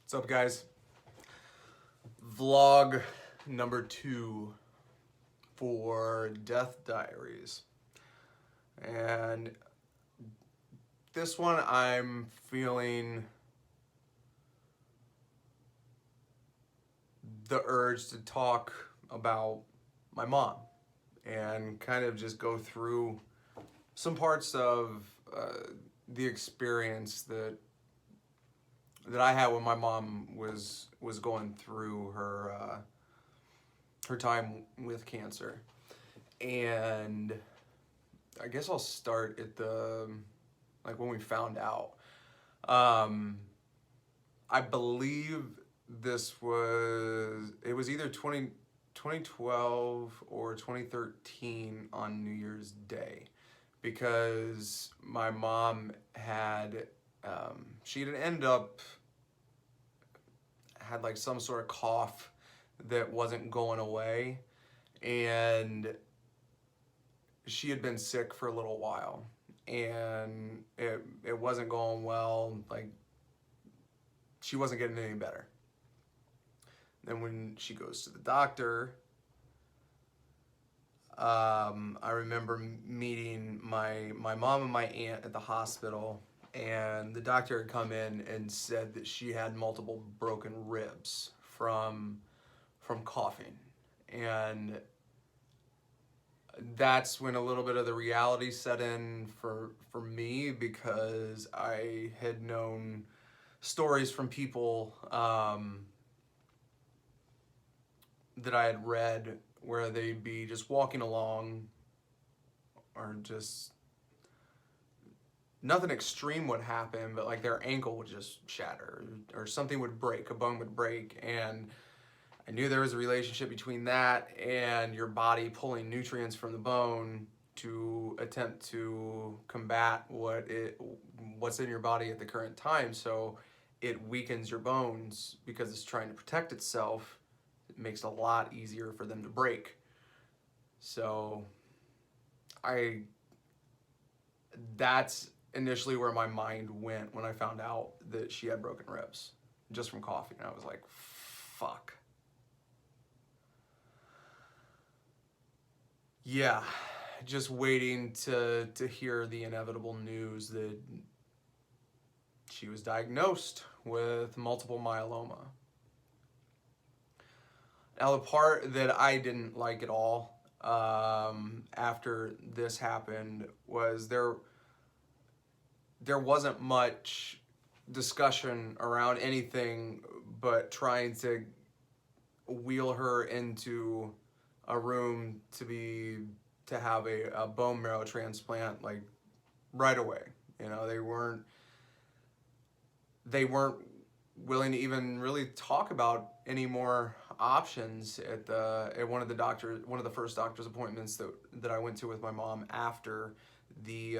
What's up, guys? Vlog number 2 for Death Diaries. And this one I'm feeling the urge to talk about my mom and kind of just go through some parts of the experience that I had when my mom was going through her time with cancer. And I guess I'll start at when we found out. I believe it was either 2012 or 2013 on New Year's Day, because my mom had she'd ended up had like some sort of cough that wasn't going away, and she had been sick for a little while, and it wasn't going well. Like, she wasn't getting any better. Then when she goes to the doctor, I remember meeting my mom and my aunt at the hospital, and the doctor had come in and said that she had multiple broken ribs from coughing. And that's when a little bit of the reality set in for me, because I had known stories from people that I had read where they'd be just walking along, or just nothing extreme would happen, but like their ankle would just shatter, or something would break, a bone would break. And I knew there was a relationship between that and your body pulling nutrients from the bone to attempt to combat what's in your body at the current time. So it weakens your bones because it's trying to protect itself. It makes it a lot easier for them to break. So that's initially where my mind went when I found out that she had broken ribs just from coughing. I was like, fuck. Yeah, just waiting to hear the inevitable news that she was diagnosed with multiple myeloma. Now, the part that I didn't like at all after this happened was there wasn't much discussion around anything but trying to wheel her into a room to have a bone marrow transplant, like, right away. You know, they weren't willing to even really talk about any more options at one of the first doctor's appointments that I went to with my mom after the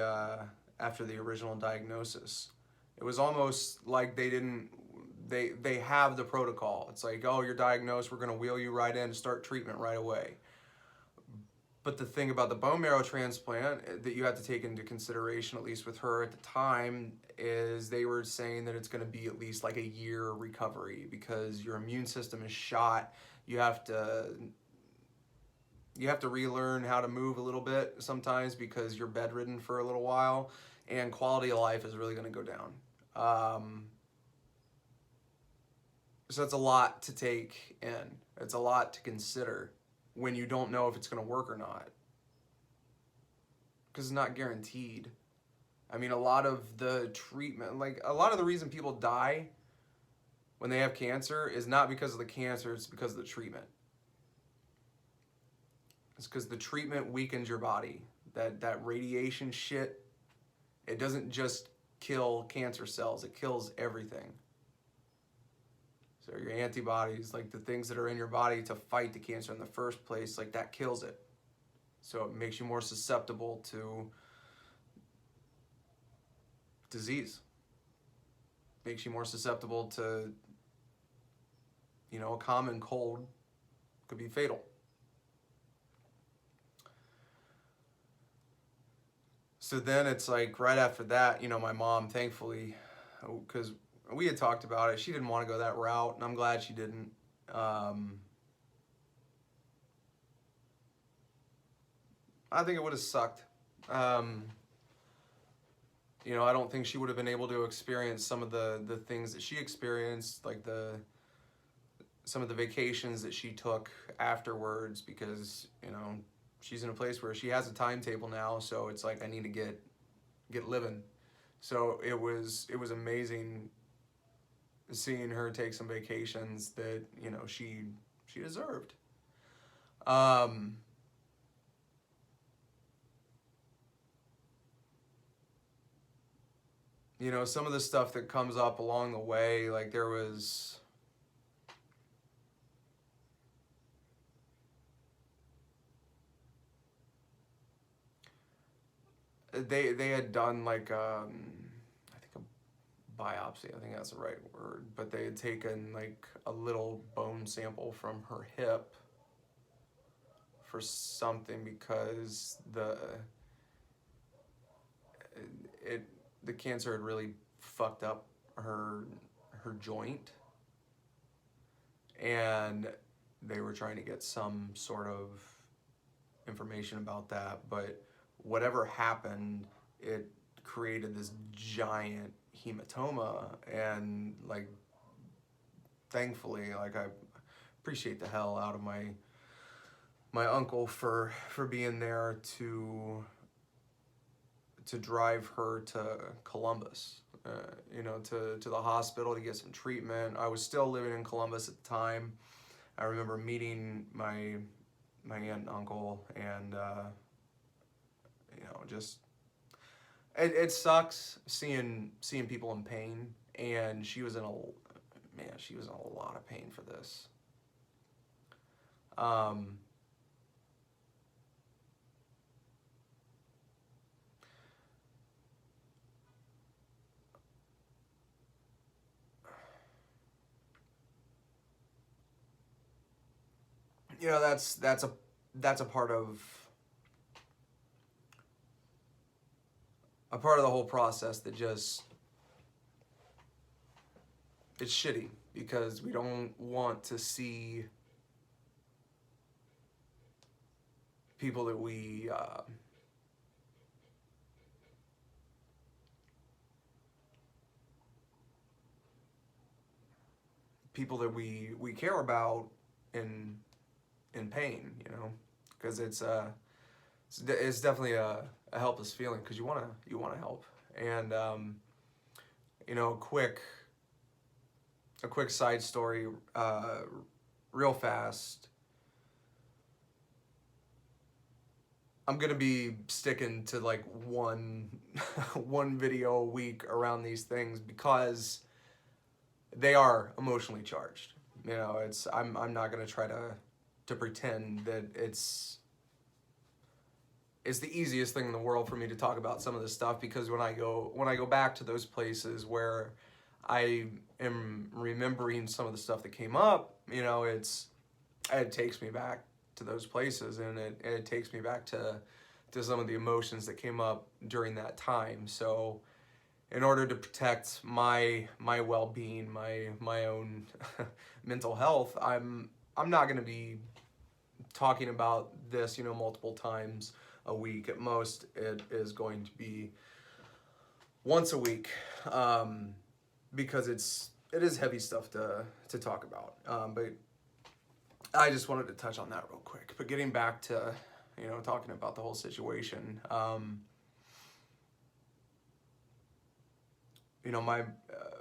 original diagnosis. It was almost like they have the protocol. It's like, oh, you're diagnosed, we're going to wheel you right in to start treatment right away. But the thing about the bone marrow transplant that you have to take into consideration, at least with her at the time, is they were saying that it's going to be at least like a year recovery, because your immune system is shot. You have to relearn how to move a little bit sometimes, because you're bedridden for a little while, and quality of life is really going to go down. So it's a lot to take in. It's a lot to consider when you don't know if it's going to work or not, because it's not guaranteed. I mean, a lot of the treatment, like a lot of the reason people die when they have cancer is not because of the cancer, it's because of the treatment. It's because the treatment weakens your body. That radiation shit, it doesn't just kill cancer cells, it kills everything. So your antibodies, like the things that are in your body to fight the cancer in the first place, like that kills it. So it makes you more susceptible to disease. Makes you more susceptible to, a common cold could be fatal. So then it's like right after that, my mom, thankfully, because we had talked about it. She didn't want to go that route, and I'm glad she didn't. I think it would have sucked. Um, I don't think she would have been able to experience some of the things that she experienced, like some of the vacations that she took afterwards, because she's in a place where she has a timetable now, so it's like I need to get living. So it was amazing seeing her take some vacations that she deserved. Um, some of the stuff that comes up along the way, like they had done like I think a biopsy, I think that's the right word, but they had taken like a little bone sample from her hip for something because it the cancer had really fucked up her joint, and they were trying to get some sort of information about that, but whatever happened, it created this giant hematoma. And like, thankfully, like, I appreciate the hell out of my uncle for being there to drive her to Columbus, to the hospital to get some treatment. I was still living in Columbus at the time. I remember meeting my aunt and uncle, and just it sucks seeing people in pain, and she was in a lot of pain for this. Um, that's a part of the whole process that just it's shitty, because we don't want to see people that we care about in pain, because it's definitely a helpless feeling, because you want to help. And quick a quick side story, real fast. I'm gonna be sticking to like one one video a week around these things, because they are emotionally charged. It's I'm not gonna try to pretend that it's the easiest thing in the world for me to talk about some of this stuff, because when I go back to those places where I am remembering some of the stuff that came up, it takes me back to those places, and it takes me back to some of the emotions that came up during that time. So in order to protect my well-being, my own mental health, I'm not going to be talking about this, multiple times a week. At most, it is going to be once a week, because it is heavy stuff to talk about. But I just wanted to touch on that real quick. But getting back to talking about the whole situation,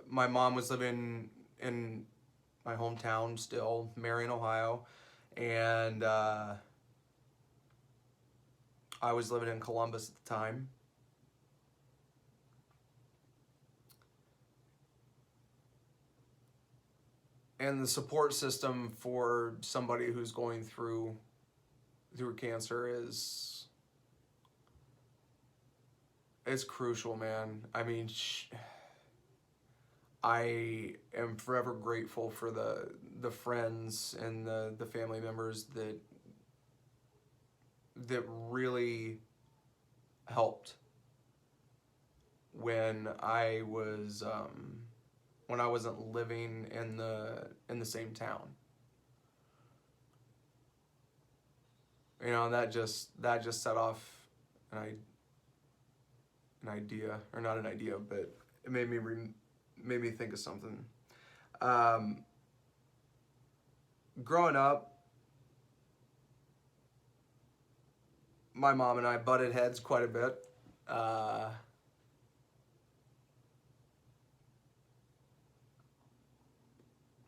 my mom was living in my hometown still, Marion, Ohio, and I was living in Columbus at the time. And the support system for somebody who's going through cancer is crucial, man. I mean, I am forever grateful for the friends and the family members that really helped when I was when I wasn't living in the same town. You know, and that just set off an idea, or not an idea, but it made me think of something. Growing up, my mom and I butted heads quite a bit.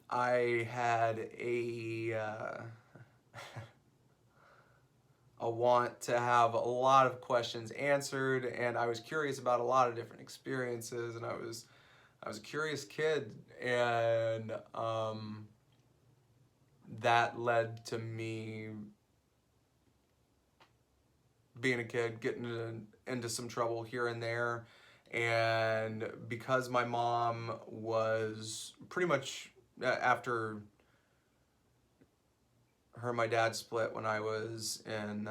I had a want to have a lot of questions answered, and I was curious about a lot of different experiences, and I was a curious kid, and that led to me being a kid, getting into some trouble here and there. And because my mom was pretty much, after her and my dad split when I was in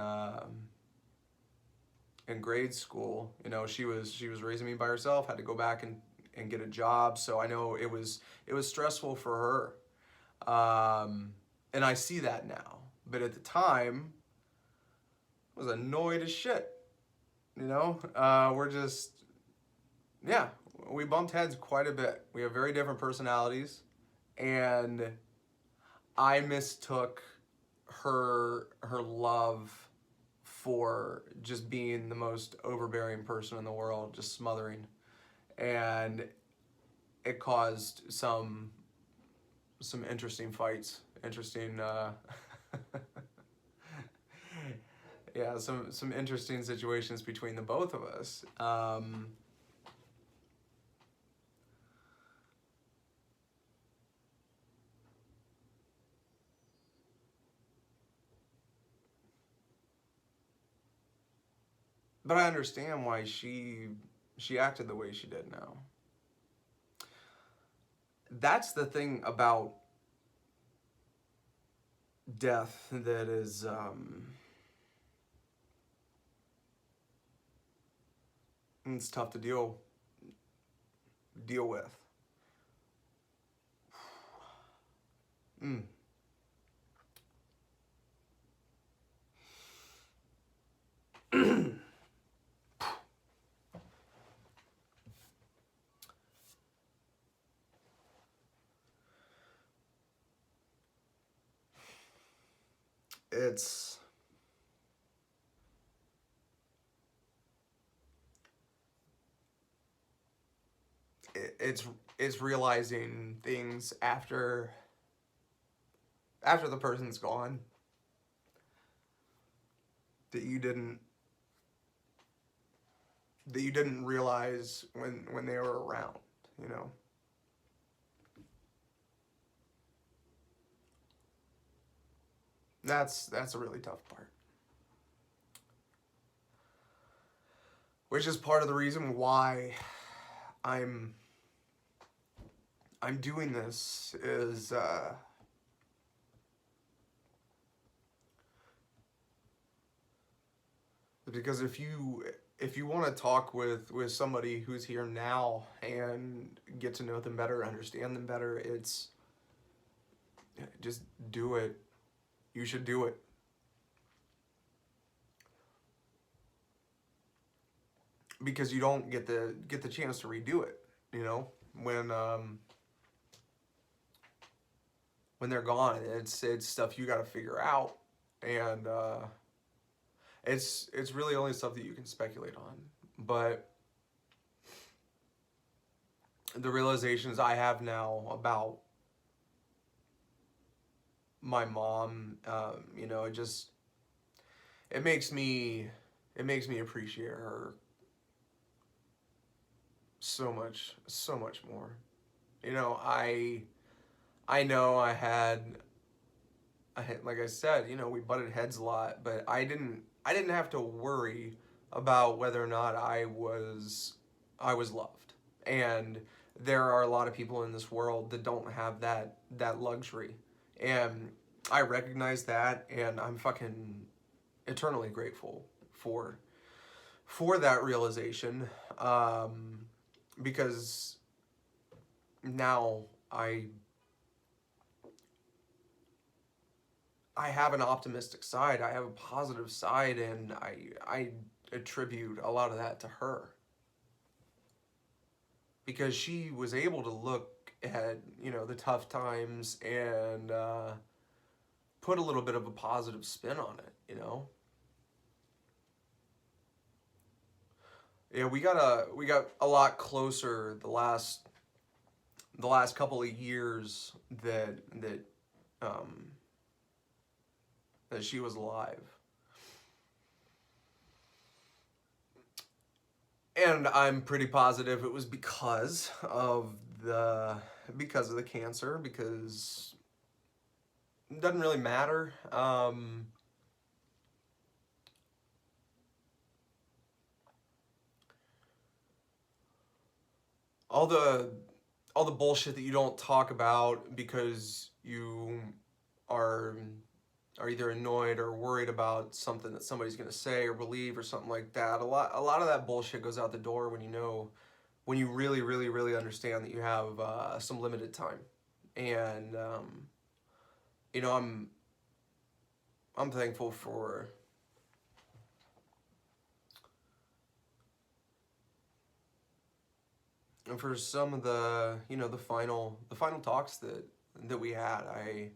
grade school, you know, she was raising me by herself, had to go back and get a job. So I know it was stressful for her. And I see that now. But at the time, I was annoyed as shit. You know, we bumped heads quite a bit. We have very different personalities, and I mistook her love for just being the most overbearing person in the world, just smothering, and it caused some interesting fights, yeah, some interesting situations between the both of us. But I understand why she acted the way she did now. That's the thing about death that is it's tough to deal with. Mm. It's it's realizing things after the person's gone that you didn't realize when they were around, you know. That's a really tough part. Which is part of the reason why I'm doing this, is because if you want to talk with somebody who's here now and get to know them better, understand them better, it's just do it. You should do it. Because you don't get the chance to redo it, you know, when they're gone. It's stuff you got to figure out, and it's really only stuff that you can speculate on. But the realizations I have now about my mom, you know, it makes me appreciate her so much more. You know, I know I had, like I said, you know, we butted heads a lot, but I didn't have to worry about whether or not I was loved. And there are a lot of people in this world that don't have that luxury. And I recognize that, and I'm fucking eternally grateful for that realization, because now I have an optimistic side. I have a positive side, and I attribute a lot of that to her, because she was able to look at, you know, the tough times and put a little bit of a positive spin on it, you know. Yeah, we got a lot closer the last couple of years um, that she was alive. And I'm pretty positive it was because of the cancer, because it doesn't really matter. All the all the bullshit that you don't talk about because you are are either annoyed or worried about something that somebody's going to say or believe or something like that. A lot of that bullshit goes out the door when you know, when you really really really understand that you have some limited time. And you know, I'm thankful for some of the, you know, the final talks that we had. I,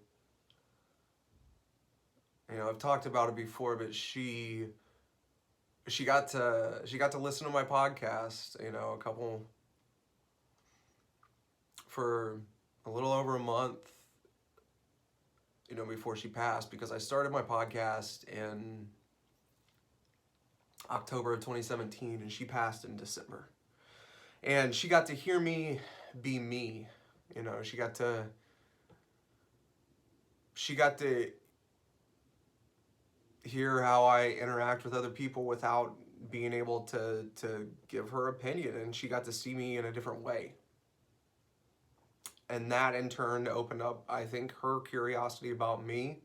you know, I've talked about it before, but she got to listen to my podcast, you know, a couple for a little over a month, you know, before she passed, because I started my podcast in October of 2017 and she passed in December. And she got to hear me be me. You know, she got to hear how I interact with other people without being able to give her opinion, and she got to see me in a different way. And that in turn opened up, I think, her curiosity about me,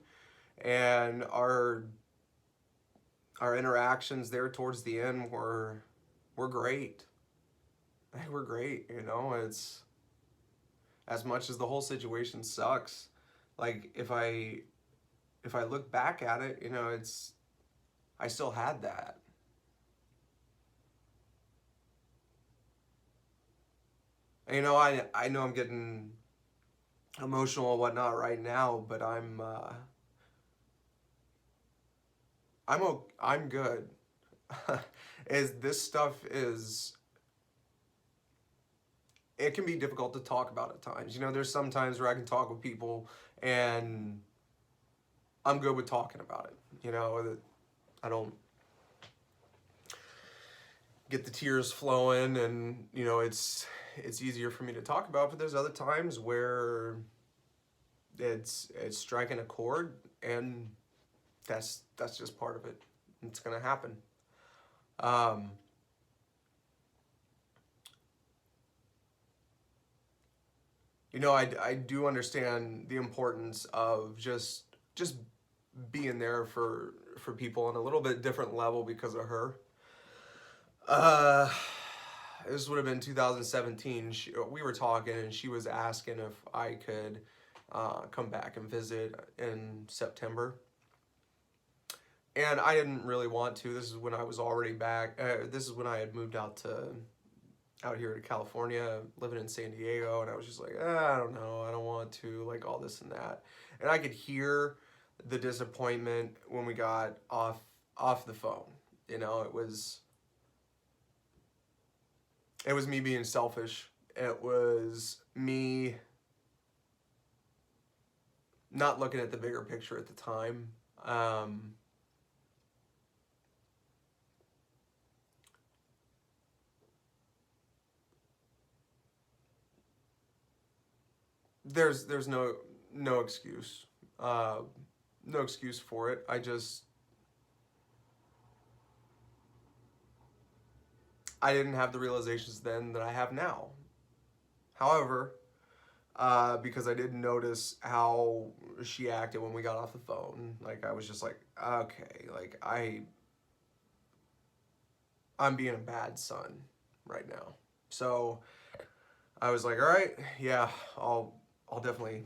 and our interactions there towards the end were great. They were great, you know. It's, as much as the whole situation sucks, like if I look back at it, you know, it's, I still had that. And, you know, I know I'm getting emotional and whatnot right now, but I'm good. Is this stuff is, it can be difficult to talk about at times. You know, there's some times where I can talk with people and I'm good with talking about it. You know, I don't get the tears flowing, and you know, it's easier for me to talk about. But there's other times where it's striking a chord, and that's just part of it. It's gonna happen. Um, you know, I do understand the importance of just being there for people on a little bit different level because of her. Uh, this would have been 2017. We were talking, and she was asking if I could come back and visit in September. And I didn't really want to. This is when I was already back. This is when I had moved out here to California, living in San Diego, and I was just like, I don't know, I don't want to, like all this and that. And I could hear the disappointment when we got off the phone. You know, it was me being selfish. It was me not looking at the bigger picture at the time. There's no excuse, uh, no excuse for it. I didn't have the realizations then that I have now. However, because I did notice how she acted when we got off the phone, like I was just like, okay, like I'm being a bad son right now. So I was like, all right, yeah, I'll definitely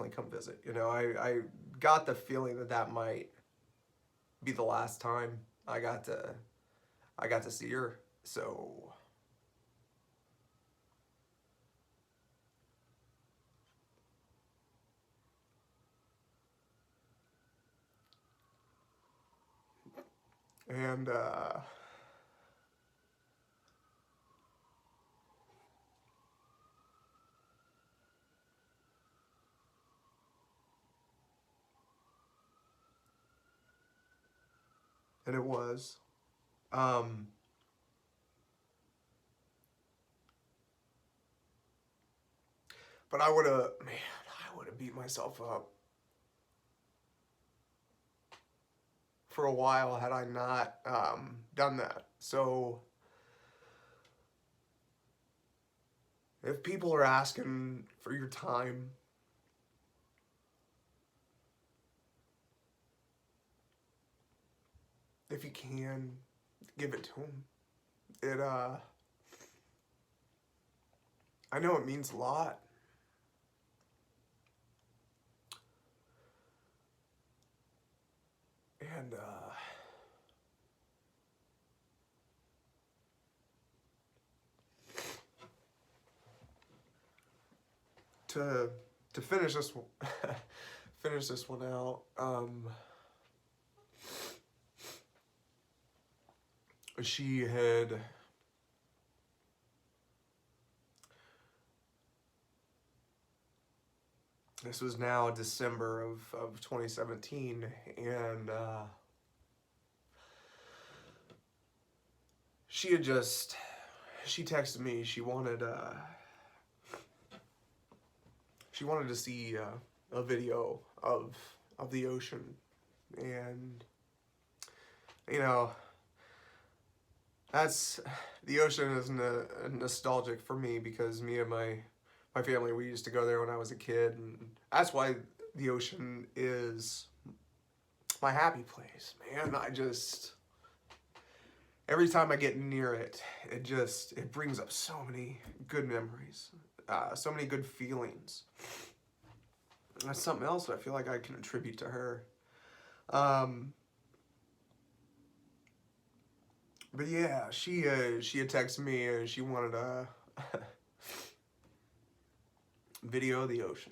come visit. You know, I got the feeling that that might be the last time I got to I got to see her. So and and it was. Um, but I would have, man, I would have beat myself up for a while had I not done that. So if people are asking for your time, if you can, give it to them. It I know it means a lot. And to finish this one, finish this one out. She had this was now December of 2017, and she had just she texted me she wanted to see a video of the ocean, and you know that's the ocean is nostalgic for me because me and my family, we used to go there when I was a kid, and that's why the ocean is my happy place, man. I just every time I get near it, it brings up so many good memories, so many good feelings. That's something else that I feel like I can attribute to her. Um, but yeah, she had texted me and she wanted a video of the ocean,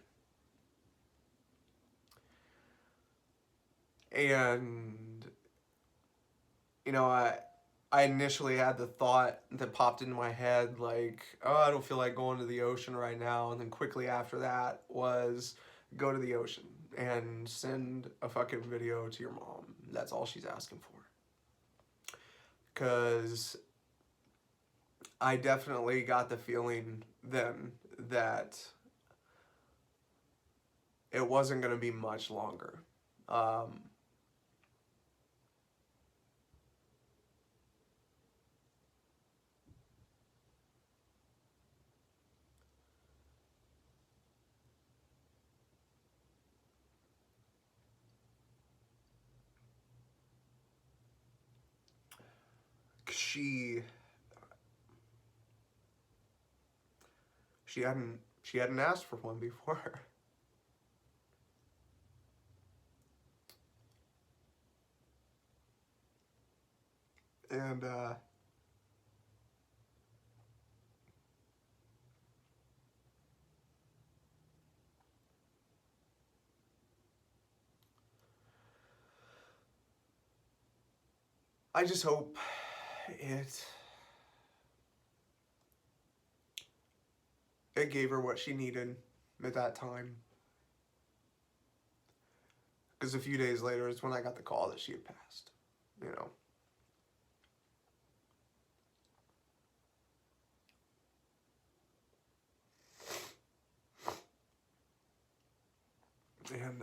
and you know I initially had the thought that popped into my head like, oh, I don't feel like going to the ocean right now, and then quickly after that was go to the ocean and send a fucking video to your mom. That's all she's asking for. Because I definitely got the feeling then that it wasn't going to be much longer. Um, she she hadn't asked for one before. And I just hope it it gave her what she needed at that time. Because a few days later is when I got the call that she had passed, you know. And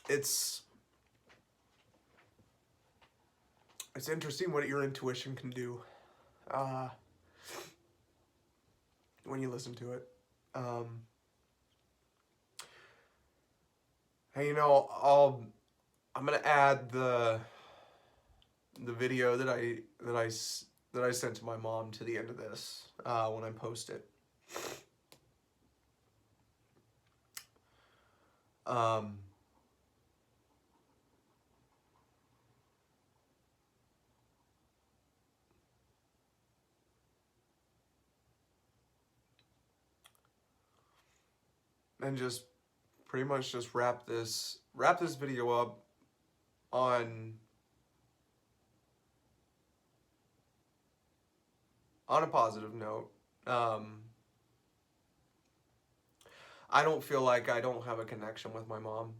it's interesting what your intuition can do uh, when you listen to it. Hey, I'm gonna add the video that I sent to my mom to the end of this when I post it. Um, and just pretty much just wrap this video up on a positive note. I don't feel like I don't have a connection with my mom.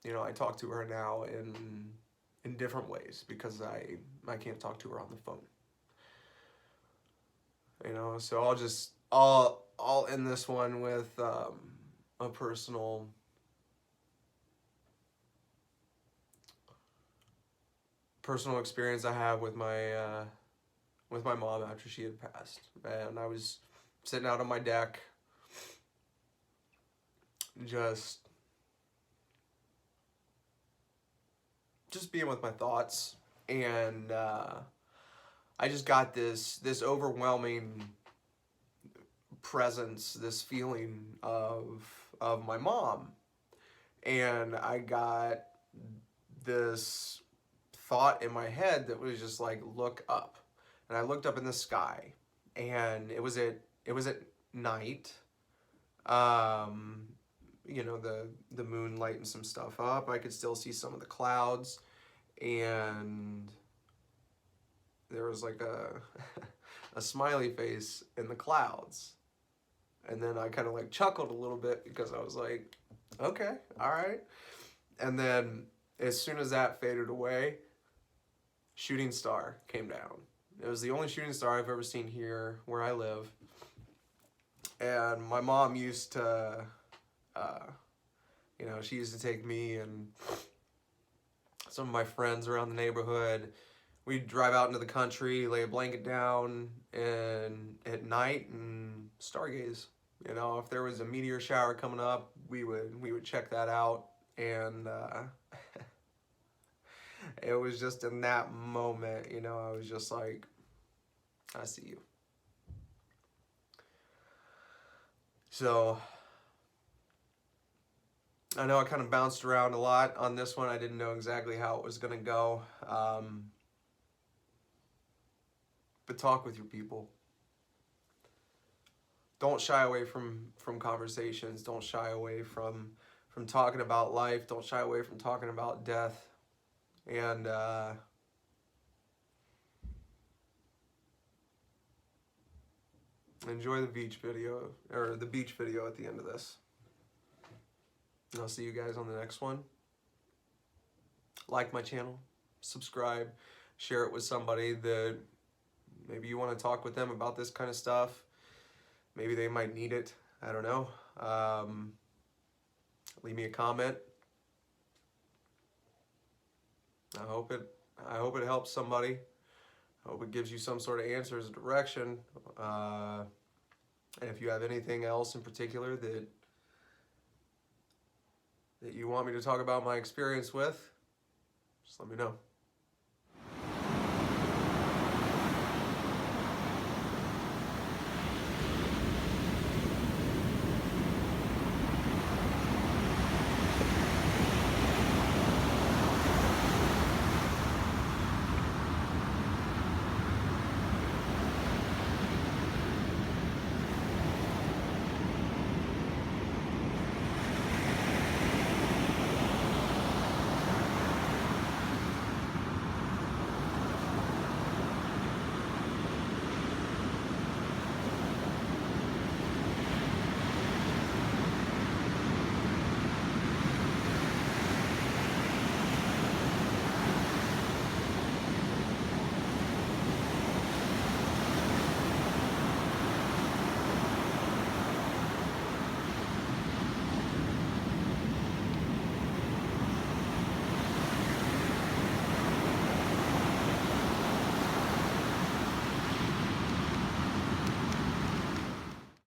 I talk to her now in different ways because I can't talk to her on the phone. So I'll end this one with a personal experience I have with my mom after she had passed. And I was sitting out on my deck, just being with my thoughts, and I just got this overwhelming presence, this feeling of my mom, and I got this thought in my head that was just like, look up. And I looked up in the sky, and it was at night. The moon lightened some stuff up. I could still see some of the clouds, and there was like a a smiley face in the clouds. And then I kind of like chuckled a little bit because I was like, okay, all right. And then as soon as that faded away, shooting star came down. It was the only shooting star I've ever seen here where I live. And my mom used to, she used to take me and some of my friends around the neighborhood. We'd drive out into the country, lay a blanket down, and at night and stargaze. If there was a meteor shower coming up, we would check that out, and it was just in that moment, I was just like, I see you. So I know I kind of bounced around a lot on this one. I didn't know exactly how it was going to go. But talk with your people. Don't shy away from conversations. Don't shy away from talking about life. Don't shy away from talking about death. And enjoy the beach video at the end of this. And I'll see you guys on the next one. Like my channel, subscribe, share it with somebody that maybe you want to talk with them about this kind of stuff. Maybe they might need it. I don't know. Leave me a comment. I hope it helps somebody. I hope it gives you some sort of answers, direction. And if you have anything else in particular that you want me to talk about my experience with, just let me know.